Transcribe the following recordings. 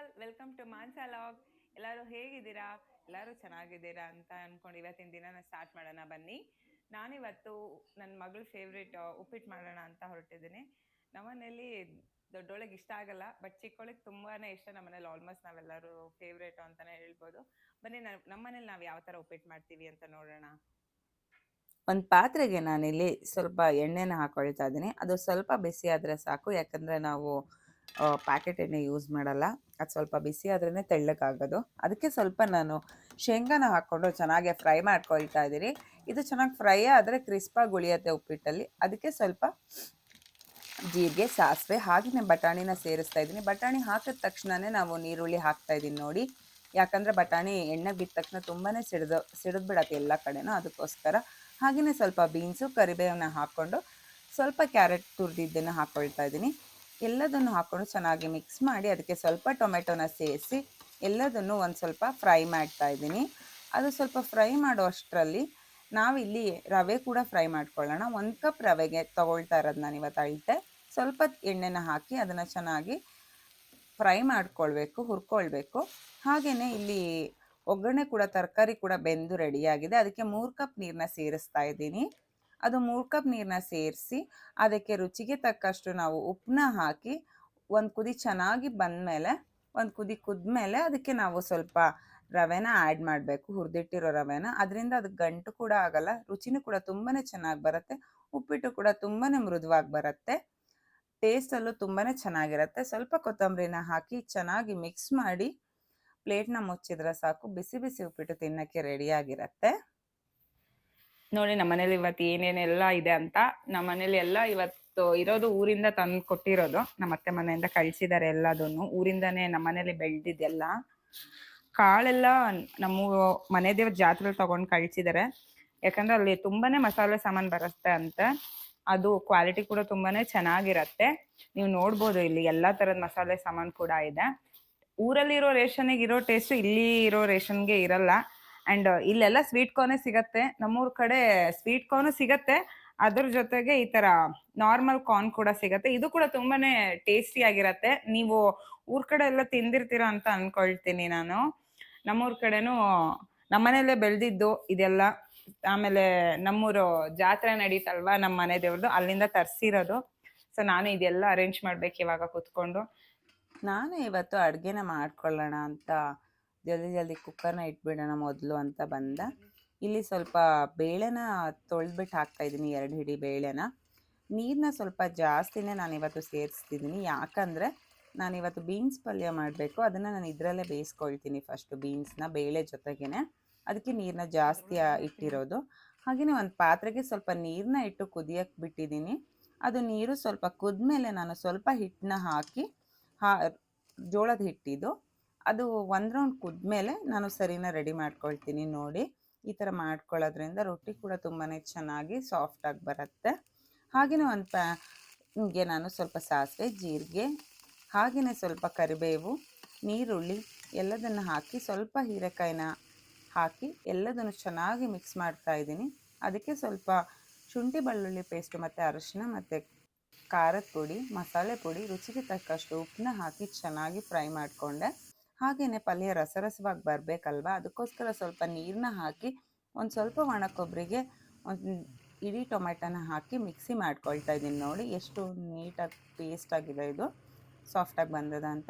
All welcome to Mansa log. ಎಲ್ಲರೂ ಹೇಗಿದ್ದೀರಾ? ಎಲ್ಲರೂ ಚೆನ್ನಾಗಿದ್ದೀರಾ ಅಂತ ಅನ್ಕೊಂಡು ಇವತ್ತಿನ ದಿನನ ಸ್ಟಾರ್ಟ್ ಮಾಡೋಣ ಬನ್ನಿ. ನಾನಿವತ್ತು ನನ್ನ ಮಗಳ ಫೇವ್ರೇಟ್ ಉಪ್ಪಿಟ್ಟು ಮಾಡೋಣ ಅಂತ ಹೊರಟಿದ್ದೀನಿ. ನಮ್ಮನೇಲಿ ದೊಡ್ಡೊಳಗೆ ಇಷ್ಟ ಆಗಲ್ಲ, ಬಟ್ ಚಿಕ್ಕವಳಿಗೆ ತುಂಬಾನೇ ಇಷ್ಟ. ನಮ್ಮನೇಲಿ ಆಲ್ಮೋಸ್ಟ್ ನಾವೆಲ್ಲರೂ ಫೇವ್ರೇಟ್ ಅಂತಾನೆ ಹೇಳ್ಬೋದು. ಬನ್ನಿ ನಮ್ಮನೇಲಿ ನಾವು ಯಾವ ಥರ ಉಪ್ಪಿಟ್ಟು ಮಾಡ್ತೀವಿ ಅಂತ ನೋಡೋಣ. ಒಂದು ಪಾತ್ರೆಗೆ ನಾನಿಲ್ಲಿ ಸ್ವಲ್ಪ ಎಣ್ಣೆನ ಹಾಕೊಳ್ತಾ ಇದ್ದೀನಿ. ಅದು ಸ್ವಲ್ಪ ಬಿಸಿ ಆದರೆ ಸಾಕು, ಯಾಕಂದರೆ ನಾವು ಪ್ಯಾಕೆಟ್ ಎಣ್ಣೆ ಯೂಸ್ ಮಾಡಲ್ಲ. ಅದು ಸ್ವಲ್ಪ ಬಿಸಿ ಆದ್ರೇ ತೆಳ್ಳಗಾಗೋದು. ಅದಕ್ಕೆ ಸ್ವಲ್ಪ ನಾನು ಶೇಂಗಾನ ಹಾಕ್ಕೊಂಡು ಚೆನ್ನಾಗಿ ಫ್ರೈ ಮಾಡ್ಕೊಳ್ತಾ ಇದ್ದೀನಿ. ಇದು ಚೆನ್ನಾಗಿ ಫ್ರೈ ಆದರೆ ಕ್ರಿಸ್ಪಾಗಿ ಉಳಿಯುತ್ತೆ ಉಪ್ಪಿಟ್ಟಲ್ಲಿ. ಅದಕ್ಕೆ ಸ್ವಲ್ಪ ಜೀರಿಗೆ, ಸಾಸಿವೆ ಹಾಗೆಯೇ ಬಟಾಣಿನ ಸೇರಿಸ್ತಾ ಇದ್ದೀನಿ. ಬಟಾಣಿ ಹಾಕಿದ ತಕ್ಷಣವೇ ನಾವು ನೀರುಳ್ಳಿ ಹಾಕ್ತಾ ಇದ್ದೀನಿ ನೋಡಿ, ಯಾಕಂದರೆ ಬಟಾಣಿ ಎಣ್ಣೆ ಬಿದ್ದ ತಕ್ಷಣ ತುಂಬಾ ಸಿಡಿದ್ಬಿಡತ್ತೆ ಎಲ್ಲ ಕಡೆನೂ, ಅದಕ್ಕೋಸ್ಕರ. ಹಾಗೆಯೇ ಸ್ವಲ್ಪ ಬೀನ್ಸು, ಕರಿಬೇವನ್ನ ಹಾಕ್ಕೊಂಡು ಸ್ವಲ್ಪ ಕ್ಯಾರೆಟ್ ತುರಿದಿದ್ದನ್ನು ಹಾಕ್ಕೊಳ್ತಾ ಇದ್ದೀನಿ. ಎಲ್ಲದನ್ನು ಹಾಕ್ಕೊಂಡು ಚೆನ್ನಾಗಿ ಮಿಕ್ಸ್ ಮಾಡಿ ಅದಕ್ಕೆ ಸ್ವಲ್ಪ ಟೊಮೆಟೊನ ಸೇರಿಸಿ ಎಲ್ಲದನ್ನು ಒಂದು ಸ್ವಲ್ಪ ಫ್ರೈ ಮಾಡ್ತಾ ಇದ್ದೀನಿ. ಅದು ಸ್ವಲ್ಪ ಫ್ರೈ ಮಾಡೋ ಅಷ್ಟರಲ್ಲಿ ನಾವಿಲ್ಲಿ ರವೆ ಕೂಡ ಫ್ರೈ ಮಾಡ್ಕೊಳ್ಳೋಣ. 1 ಕಪ್ ರವೆಗೆ ತೊಗೊಳ್ತಾ ಇರೋದು ನಾನು ಇವತ್ತು ಅಳತೆ. ಸ್ವಲ್ಪ ಎಣ್ಣೆನ ಹಾಕಿ ಅದನ್ನು ಚೆನ್ನಾಗಿ ಫ್ರೈ ಮಾಡ್ಕೊಳ್ಬೇಕು, ಹುರ್ಕೊಳ್ಬೇಕು. ಹಾಗೆಯೇ ಇಲ್ಲಿ ಒಗ್ಗರಣೆ ಕೂಡ ತರಕಾರಿ ಕೂಡ ಬೆಂದು ರೆಡಿಯಾಗಿದೆ. ಅದಕ್ಕೆ 3 ಕಪ್ ನೀರನ್ನ ಸೇರಿಸ್ತಾ ಇದ್ದೀನಿ. ಅದು 3 ಕಪ್ ನೀರನ್ನ ಸೇರಿಸಿ ಅದಕ್ಕೆ ರುಚಿಗೆ ತಕ್ಕಷ್ಟು ನಾವು ಉಪ್ಪನ್ನ ಹಾಕಿ ಒಂದು ಕುದಿ ಚೆನ್ನಾಗಿ ಬಂದಮೇಲೆ, ಒಂದು ಕುದಿ ಕುದ್ಮೇಲೆ ಅದಕ್ಕೆ ನಾವು ಸ್ವಲ್ಪ ರವೆನ ಆ್ಯಡ್ ಮಾಡಬೇಕು, ಹುರಿದಿಟ್ಟಿರೋ ರವೆನ. ಅದರಿಂದ ಅದಕ್ಕೆ ಗಂಟು ಕೂಡ ಆಗಲ್ಲ, ರುಚಿನೂ ಕೂಡ ತುಂಬಾ ಚೆನ್ನಾಗಿ ಬರುತ್ತೆ. ಉಪ್ಪಿಟ್ಟು ಕೂಡ ತುಂಬಾ ಮೃದುವಾಗಿ ಬರುತ್ತೆ, ಟೇಸ್ಟಲ್ಲೂ ತುಂಬಾ ಚೆನ್ನಾಗಿರುತ್ತೆ. ಸ್ವಲ್ಪ ಕೊತ್ತಂಬರಿನ ಹಾಕಿ ಚೆನ್ನಾಗಿ ಮಿಕ್ಸ್ ಮಾಡಿ ಪ್ಲೇಟ್ನ ಮುಚ್ಚಿದ್ರೆ ಸಾಕು, ಬಿಸಿ ಬಿಸಿ ಉಪ್ಪಿಟ್ಟು ತಿನ್ನೋಕ್ಕೆ ರೆಡಿಯಾಗಿರುತ್ತೆ. ನೋಡಿ ನಮ್ಮನೇಲಿ ಇವತ್ತು ಏನೇನೆಲ್ಲ ಇದೆ ಅಂತ. ನಮ್ಮನೇಲಿ ಎಲ್ಲ ಇವತ್ತು ಇರೋದು ಊರಿಂದ ತಂದು ಕೊಟ್ಟಿರೋದು, ನಮ್ಮ ಅತ್ತೆ ಮನೆಯಿಂದ ಕಳಿಸಿದ್ದಾರೆ ಎಲ್ಲದನ್ನು. ಊರಿಂದನೇ ನಮ್ಮನೇಲಿ ಬೆಳೆದಿದ್ದೆಲ್ಲ ಕಾಳೆಲ್ಲ ನಮ್ಮ ಮನೆ ದೇವ್ರ ಜಾತ್ರೆ ತಗೊಂಡು ಕಳಿಸಿದ್ದಾರೆ. ಯಾಕಂದ್ರೆ ಅಲ್ಲಿ ತುಂಬಾನೇ ಮಸಾಲೆ ಸಾಮಾನು ಬರುತ್ತೆ ಅಂತೆ. ಅದು ಕ್ವಾಲಿಟಿ ಕೂಡ ತುಂಬಾನೇ ಚೆನ್ನಾಗಿರತ್ತೆ. ನೀವು ನೋಡ್ಬೋದು ಇಲ್ಲಿ ಎಲ್ಲಾ ತರದ ಮಸಾಲೆ ಸಾಮಾನು ಕೂಡ ಇದೆ. ಊರಲ್ಲಿ ಇರೋ ರೇಷನ್ಗೆ ಇರೋ ಟೇಸ್ಟ್ ಇಲ್ಲಿ ಇರೋ ರೇಷನ್ಗೆ ಇರಲ್ಲ. ಅಂಡ್ ಇಲ್ಲೆಲ್ಲ ಸ್ವೀಟ್ ಕಾರ್ನೇ ಸಿಗತ್ತೆ. ನಮ್ಮೂರ್ ಕಡೆ ಸ್ವೀಟ್ ಕಾರ್ನು ಸಿಗತ್ತೆ, ಅದ್ರ ಜೊತೆಗೆ ಈ ತರ ನಾರ್ಮಲ್ ಕಾರ್ನ್ ಕೂಡ ಸಿಗತ್ತೆ. ಇದು ಕೂಡ ತುಂಬಾನೇ ಟೇಸ್ಟಿ ಆಗಿರತ್ತೆ. ನೀವು ಊರ್ ಕಡೆ ಎಲ್ಲ ತಿಂದಿರ್ತೀರಾ ಅಂತ ಅನ್ಕೊಳ್ತೀನಿ ನಾನು. ನಮ್ಮೂರ್ ಕಡೆನೂ ನಮ್ಮನೇಲೆ ಬೆಳೆದಿದ್ದು ಇದೆಲ್ಲ. ಆಮೇಲೆ ನಮ್ಮೂರು ಜಾತ್ರೆ ನಡೀತಲ್ವಾ ನಮ್ಮ ಮನೆ ದೇವ್ರದ್ದು, ಅಲ್ಲಿಂದ ತರಿಸಿರೋದು. ಸೊ ನಾನು ಇದೆಲ್ಲ ಅರೇಂಜ್ ಮಾಡ್ಬೇಕು ಇವಾಗ ಕುತ್ಕೊಂಡು. ನಾನು ಇವತ್ತು ಅಡುಗೆನ ಮಾಡ್ಕೊಳ್ಳೋಣ ಅಂತ ಜಲ್ದಿ ಕುಕ್ಕರ್ನ ಇಟ್ಬಿಡೋಣ ಮೊದಲು ಅಂತ ಬಂದೆ. ಇಲ್ಲಿ ಸ್ವಲ್ಪ ಬೇಳೆನ ತೊಳೆದ್ಬಿಟ್ಟು ಹಾಕ್ತಾಯಿದ್ದೀನಿ, 2 ಹಿಡಿ ಬೇಳೆನ. ನೀರನ್ನ ಸ್ವಲ್ಪ ಜಾಸ್ತಿನೇ ನಾನಿವತ್ತು ಸೇರಿಸ್ತಿದ್ದೀನಿ, ಯಾಕಂದರೆ ನಾನಿವತ್ತು ಬೀನ್ಸ್ ಪಲ್ಯ ಮಾಡಬೇಕು. ಅದನ್ನು ನಾನು ಇದರಲ್ಲೇ ಬೇಯಿಸ್ಕೊಳ್ತೀನಿ ಫಸ್ಟು, ಬೀನ್ಸ್ನ ಬೇಳೆ ಜೊತೆಗೇ. ಅದಕ್ಕೆ ನೀರನ್ನ ಜಾಸ್ತಿ ಇಟ್ಟಿರೋದು. ಹಾಗೆಯೇ ಒಂದು ಪಾತ್ರೆಗೆ ಸ್ವಲ್ಪ ನೀರನ್ನ ಇಟ್ಟು ಕುದಿಯಕ್ಕೆ ಬಿಟ್ಟಿದ್ದೀನಿ. ಅದು ನೀರು ಸ್ವಲ್ಪ ಕುದ್ಮೇಲೆ ನಾನು ಸ್ವಲ್ಪ ಹಿಟ್ಟನ್ನ ಹಾಕಿ, ಜೋಳದ ಹಿಟ್ಟಿದ್ದು, ಅದು 1 ರೌಂಡ್ ಕುದ್ಮೇಲೆ ನಾನು ಸರಿನ ರೆಡಿ ಮಾಡ್ಕೊಳ್ತೀನಿ ನೋಡಿ. ಈ ಥರ ಮಾಡ್ಕೊಳ್ಳೋದ್ರಿಂದ ರೊಟ್ಟಿ ಕೂಡ ತುಂಬಾ ಚೆನ್ನಾಗಿ ಸಾಫ್ಟಾಗಿ ಬರುತ್ತೆ. ಹಾಗೆಯೇ ಒಂದು ಪ್ಯಾನ್ಗೆ ನಾನು ಸ್ವಲ್ಪ ಸಾಸಿವೆ, ಜೀರಿಗೆ, ಹಾಗೆಯೇ ಸ್ವಲ್ಪ ಕರಿಬೇವು, ನೀರುಳ್ಳಿ ಎಲ್ಲದನ್ನು ಹಾಕಿ ಸ್ವಲ್ಪ ಹೀರೆಕಾಯಿನ ಹಾಕಿ ಎಲ್ಲದನ್ನು ಚೆನ್ನಾಗಿ ಮಿಕ್ಸ್ ಮಾಡ್ತಾ ಇದ್ದೀನಿ. ಅದಕ್ಕೆ ಸ್ವಲ್ಪ ಶುಂಠಿ ಬೆಳ್ಳುಳ್ಳಿ ಪೇಸ್ಟು ಮತ್ತು ಅರಿಶಿನ ಮತ್ತು ಖಾರದ ಪುಡಿ, ಮಸಾಲೆ ಪುಡಿ, ರುಚಿಗೆ ತಕ್ಕಷ್ಟು ಉಪ್ಪನ್ನ ಹಾಕಿ ಚೆನ್ನಾಗಿ ಫ್ರೈ ಮಾಡಿಕೊಂಡೆ. ಹಾಗೆಯೇ ಪಲ್ಯ ರಸರಸವಾಗಿ ಬರಬೇಕಲ್ವ, ಅದಕ್ಕೋಸ್ಕರ ಸ್ವಲ್ಪ ನೀರನ್ನ ಹಾಕಿ ಒಂದು ಸ್ವಲ್ಪ ಒಣ ಕೊಬ್ಬರಿಗೆ ಒಂದು ಇಡೀ ಟೊಮೆಟೊನ ಹಾಕಿ ಮಿಕ್ಸಿ ಮಾಡ್ಕೊಳ್ತಾ ಇದ್ದೀನಿ. ನೋಡಿ ಎಷ್ಟು ನೀಟಾಗಿ ಪೇಸ್ಟ್ ಆಗಿದೆ, ಇದು ಸಾಫ್ಟಾಗಿ ಬಂದದ ಅಂತ.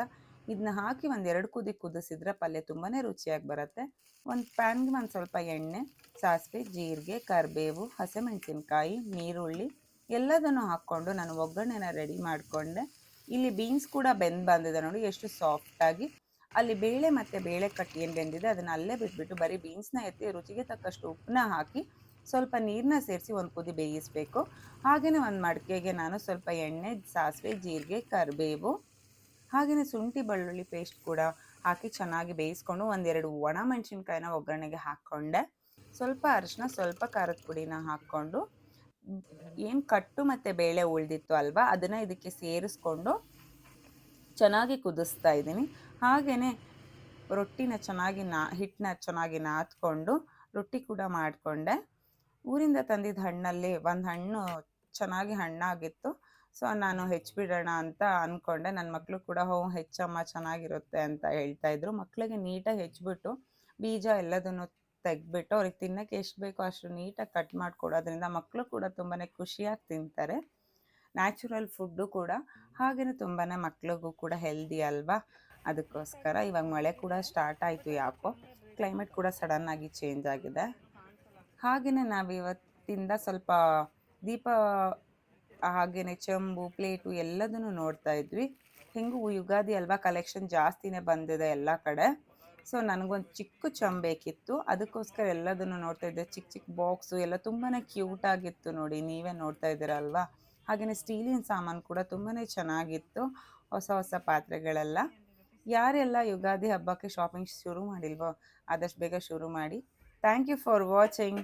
ಇದನ್ನ ಹಾಕಿ ಒಂದು 2 ಕುದಿ ಕುದಿಸಿದ್ರೆ ಪಲ್ಯ ತುಂಬಾ ರುಚಿಯಾಗಿ ಬರುತ್ತೆ. ಒಂದು ಪ್ಯಾನ್ಗೆ ಒಂದು ಸ್ವಲ್ಪ ಎಣ್ಣೆ, ಸಾಸಿವೆ, ಜೀರಿಗೆ, ಕರಿಬೇವು, ಹಸಿಮೆಣಸಿನ್ಕಾಯಿ, ನೀರುಳ್ಳಿ ಎಲ್ಲದನ್ನು ಹಾಕ್ಕೊಂಡು ನಾನು ಒಗ್ಗರಣೆನ ರೆಡಿ ಮಾಡಿಕೊಂಡೆ. ಇಲ್ಲಿ ಬೀನ್ಸ್ ಕೂಡ ಬಂದಿದೆ ನೋಡಿ ಎಷ್ಟು ಸಾಫ್ಟಾಗಿ. ಅಲ್ಲಿ ಬೇಳೆ ಮತ್ತು ಬೇಳೆ ಕಟ್ಟಿ ಏನು ಬೆಂದಿದೆ ಅದನ್ನು ಅಲ್ಲೇ ಬಿಟ್ಬಿಟ್ಟು ಬರೀ ಬೀನ್ಸ್ನ ಎತ್ತಿ ರುಚಿಗೆ ತಕ್ಕಷ್ಟು ಉಪ್ಪನ್ನ ಹಾಕಿ ಸ್ವಲ್ಪ ನೀರನ್ನ ಸೇರಿಸಿ ಒಂದು ಕುದಿ ಬೇಯಿಸಬೇಕು. ಹಾಗೆಯೇ ಒಂದು ಮಡಿಕೆಗೆ ನಾನು ಸ್ವಲ್ಪ ಎಣ್ಣೆ, ಸಾಸಿವೆ, ಜೀರಿಗೆ, ಕರಿಬೇವು, ಹಾಗೆಯೇ ಶುಂಠಿ ಬೆಳ್ಳುಳ್ಳಿ ಪೇಸ್ಟ್ ಕೂಡ ಹಾಕಿ ಚೆನ್ನಾಗಿ ಬೇಯಿಸ್ಕೊಂಡು 1-2 ಒಣ ಮೆಣಸಿನ್ಕಾಯಿನ ಒಗ್ಗರಣೆಗೆ ಹಾಕ್ಕೊಂಡೆ. ಸ್ವಲ್ಪ ಅರಿಶಿನ, ಸ್ವಲ್ಪ ಖಾರದ ಪುಡಿನ ಹಾಕ್ಕೊಂಡು ಏನು ಕಟ್ಟು ಮತ್ತು ಬೇಳೆ ಉಳಿದಿತ್ತು ಅಲ್ವಾ, ಅದನ್ನು ಇದಕ್ಕೆ ಸೇರಿಸ್ಕೊಂಡು ಚೆನ್ನಾಗಿ ಕುದಿಸ್ತಾ ಇದ್ದೀನಿ. ಹಾಗೆಯೇ ರೊಟ್ಟಿನ ಚೆನ್ನಾಗಿ ಹಿಟ್ಟನ್ನ ಚೆನ್ನಾಗಿ ನಾದ್ಕೊಂಡು ರೊಟ್ಟಿ ಕೂಡ ಮಾಡಿಕೊಂಡೆ. ಊರಿಂದ ತಂದಿದ್ದ ಹಣ್ಣಲ್ಲಿ ಒಂದು ಹಣ್ಣು ಚೆನ್ನಾಗಿ ಹಣ್ಣಾಗಿತ್ತು, ಸೊ ನಾನು ಹೆಚ್ಚಿಬಿಡೋಣ ಅಂತ ಅಂದ್ಕೊಂಡೆ. ನನ್ನ ಮಕ್ಕಳು ಕೂಡ ಹೆಚ್ಚಮ್ಮ ಚೆನ್ನಾಗಿರುತ್ತೆ ಅಂತ ಹೇಳ್ತಾ ಇದ್ರು. ಮಕ್ಕಳಿಗೆ ನೀಟಾಗಿ ಹೆಚ್ಚಿಬಿಟ್ಟು ಬೀಜ ಎಲ್ಲದನ್ನು ತೆಗೆದ್ಬಿಟ್ಟು ಅವ್ರಿಗೆ ತಿನ್ನೋಕ್ಕೆ ಎಷ್ಟು ಬೇಕೋ ಅಷ್ಟು ನೀಟಾಗಿ ಕಟ್ ಮಾಡಿಕೊಡೋದ್ರಿಂದ ಮಕ್ಕಳು ಕೂಡ ತುಂಬಾ ಖುಷಿಯಾಗಿ ತಿಂತಾರೆ. ನ್ಯಾಚುರಲ್ ಫುಡ್ಡು ಕೂಡ ಹಾಗೆಯೇ ತುಂಬಾ ಮಕ್ಳಿಗೂ ಕೂಡ ಹೆಲ್ದಿ ಅಲ್ವಾ. ಅದಕ್ಕೋಸ್ಕರ ಇವಾಗ ಮಳೆ ಕೂಡ ಸ್ಟಾರ್ಟ್ ಆಯಿತು, ಯಾಕೋ ಕ್ಲೈಮೇಟ್ ಕೂಡ ಸಡನ್ನಾಗಿ ಚೇಂಜ್ ಆಗಿದೆ. ಹಾಗೆಯೇ ನಾವು ಇವತ್ತಿಂದ ಸ್ವಲ್ಪ ದೀಪ ಹಾಗೆಯೇ ಚೆಂಬು ಪ್ಲೇಟು ಎಲ್ಲದನ್ನು ನೋಡ್ತಾ ಇದ್ವಿ. ಹೆಂಗೂ ಯುಗಾದಿ ಅಲ್ವಾ, ಕಲೆಕ್ಷನ್ ಜಾಸ್ತಿನೇ ಬಂದಿದೆ ಎಲ್ಲ ಕಡೆ. ಸೊ ನನಗೊಂದು ಚಿಕ್ಕ ಚೆಂಬು ಬೇಕಿತ್ತು, ಅದಕ್ಕೋಸ್ಕರ ಎಲ್ಲದನ್ನು ನೋಡ್ತಾ ಇದ್ದೆ. ಚಿಕ್ಕ ಚಿಕ್ಕ ಬಾಕ್ಸು ಎಲ್ಲ ತುಂಬಾ ಕ್ಯೂಟಾಗಿತ್ತು ನೋಡಿ, ನೀವೇ ನೋಡ್ತಾ ಇದ್ದೀರಲ್ವಾ. ಹಾಗೆಯೇ ಸ್ಟೀಲಿನ ಸಾಮಾನು ಕೂಡ ತುಂಬಾ ಚೆನ್ನಾಗಿತ್ತು, ಹೊಸ ಹೊಸ ಪಾತ್ರೆಗಳೆಲ್ಲ. ಯಾರೆಲ್ಲ ಯುಗಾದಿ ಹಬ್ಬಕ್ಕೆ ಶಾಪಿಂಗ್ ಶುರು ಮಾಡಿಲ್ವೋ ಆದಷ್ಟು ಬೇಗ ಶುರು ಮಾಡಿ. Thank you for watching.